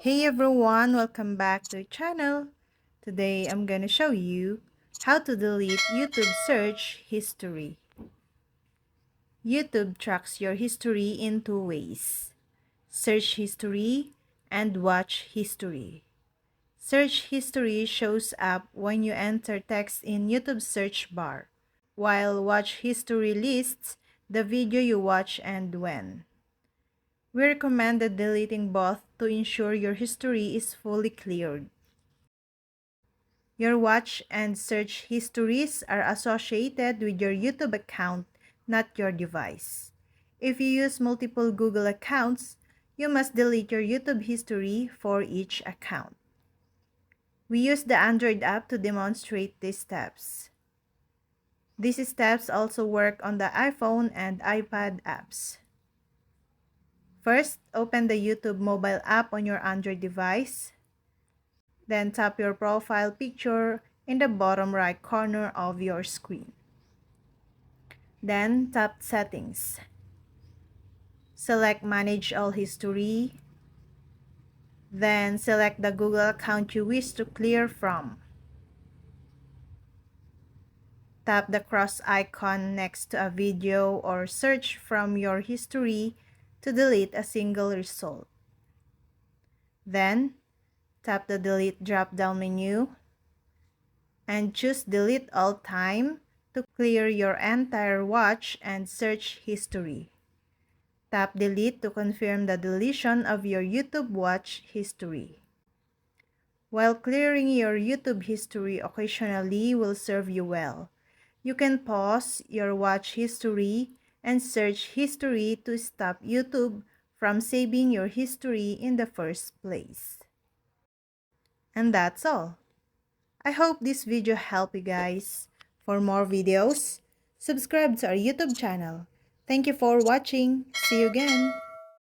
Hey everyone, welcome back to the channel. Today I'm gonna show you how to delete YouTube search history. YouTube tracks your history in two ways: search history and watch history. Search history shows up when you enter text in YouTube search bar, while watch history lists the video you watch and when. We recommended deleting both to ensure your history is fully cleared. Your watch and search histories are associated with your YouTube account, not your device. If you use multiple Google accounts, you must delete your YouTube history for each account. We use the Android app to demonstrate these steps. These steps also work on the iPhone and iPad apps. First, open the YouTube mobile app on your Android device. Then tap your profile picture in the bottom right corner of your screen. Then tap Settings. Select Manage All History. Then select the Google account you wish to clear from. Tap the cross icon next to a video or search from your history to delete a single result. Then tap the Delete drop-down menu and choose Delete All Time to clear your entire watch and search history. Tap Delete to confirm the deletion of your YouTube watch history. While clearing your YouTube history occasionally will serve you well, you can pause your watch history and search history to stop YouTube from saving your history in the first place. And that's all. I hope this video helped you guys. For more videos, subscribe to our YouTube channel. Thank you for watching. See you again.